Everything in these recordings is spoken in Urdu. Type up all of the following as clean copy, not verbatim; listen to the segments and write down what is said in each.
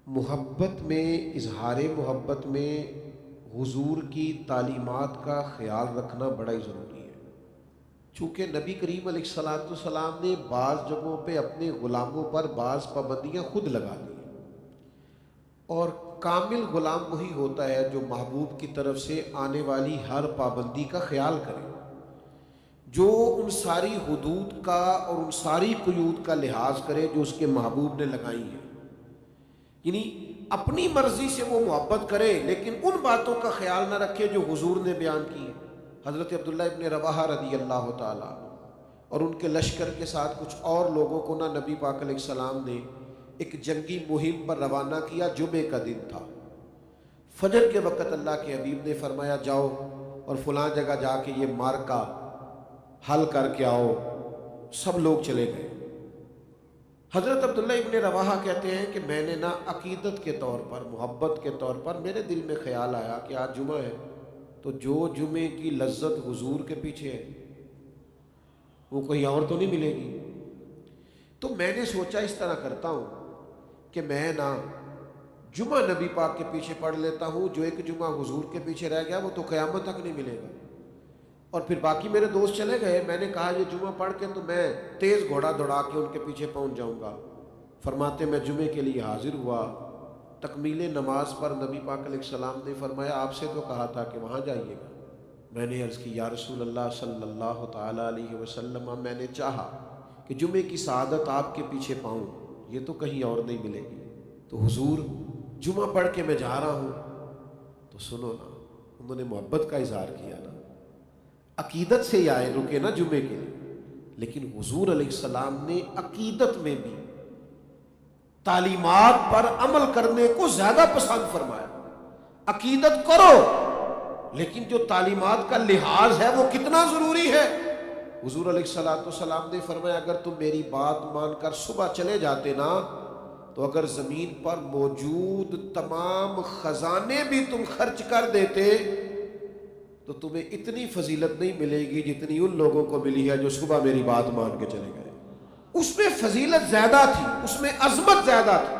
محبت میں، اظہار محبت میں حضور کی تعلیمات کا خیال رکھنا بڑا ہی ضروری ہے، چونکہ نبی کریم علیہ الصلاۃ والسلام نے بعض جگہوں پہ اپنے غلاموں پر بعض پابندیاں خود لگا دی، اور کامل غلام وہی ہوتا ہے جو محبوب کی طرف سے آنے والی ہر پابندی کا خیال کرے، جو ان ساری حدود کا اور ان ساری قیود کا لحاظ کرے جو اس کے محبوب نے لگائی ہیں، یعنی اپنی مرضی سے وہ محبت کرے لیکن ان باتوں کا خیال نہ رکھے جو حضور نے بیان کی ہے۔ حضرت عبداللہ ابن رواحہ رضی اللہ تعالیٰ اور ان کے لشکر کے ساتھ کچھ اور لوگوں کو نبی پاک علیہ السلام نے ایک جنگی مہم پر روانہ کیا، جمعے کا دن تھا۔ فجر کے وقت اللہ کے حبیب نے فرمایا جاؤ اور فلاں جگہ جا کے یہ مارکا حل کر کے آؤ۔ سب لوگ چلے گئے۔ حضرت عبداللہ ابن رواحہ کہتے ہیں کہ میں نے عقیدت کے طور پر، محبت کے طور پر میرے دل میں خیال آیا کہ آج جمعہ ہے، تو جو جمعے کی لذت حضور کے پیچھے ہے وہ کہیں اور تو نہیں ملے گی، تو میں نے سوچا اس طرح کرتا ہوں کہ میں جمعہ نبی پاک کے پیچھے پڑھ لیتا ہوں، جو ایک جمعہ حضور کے پیچھے رہ گیا وہ تو قیامت تک نہیں ملے گا۔ اور پھر باقی میرے دوست چلے گئے، میں نے کہا یہ جمعہ پڑھ کے تو میں تیز گھوڑا دوڑا کے ان کے پیچھے پہنچ جاؤں گا۔ فرماتے میں جمعے کے لیے حاضر ہوا، تکمیل نماز پر نبی پاک علیہ السلام نے فرمایا آپ سے تو کہا تھا کہ وہاں جائیے گا۔ میں نے عرض کی یا رسول اللہ صلی اللہ تعالیٰ علیہ وسلم، میں نے چاہا کہ جمعے کی سعادت آپ کے پیچھے پاؤں، یہ تو کہیں اور نہیں ملے گی۔ تو حضور جمعہ پڑھ کے میں جا رہا ہوں، تو سنو نا، انہوں نے محبت کا اظہار کیا نا، عقیدت سے ہی آئے، رکے نا جمعے کے لیے، لیکن حضور علیہ السلام نے عقیدت میں بھی تعلیمات پر عمل کرنے کو زیادہ پسند فرمایا۔ عقیدت کرو لیکن جو تعلیمات کا لحاظ ہے وہ کتنا ضروری ہے۔ حضور علیہ السلام نے فرمایا اگر تم میری بات مان کر صبح چلے جاتے نا، تو اگر زمین پر موجود تمام خزانے بھی تم خرچ کر دیتے تو تمہیں اتنی فضیلت نہیں ملے گی جتنی ان لوگوں کو ملی ہے جو صبح میری بات مان کے چلے گئے۔ اس میں فضیلت زیادہ تھی، اس میں عظمت زیادہ تھی۔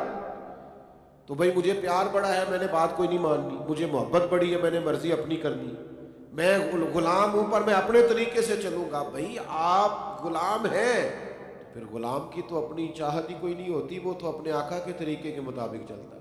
تو بھائی مجھے پیار بڑا ہے، میں نے بات کوئی نہیں ماننی، مجھے محبت بڑی ہے، میں نے مرضی اپنی کرنی، میں غلام ہوں پر میں اپنے طریقے سے چلوں گا۔ بھائی آپ غلام ہیں تو پھر غلام کی تو اپنی چاہت ہی کوئی نہیں ہوتی، وہ تو اپنے آقا کے طریقے کے مطابق چلتا ہے۔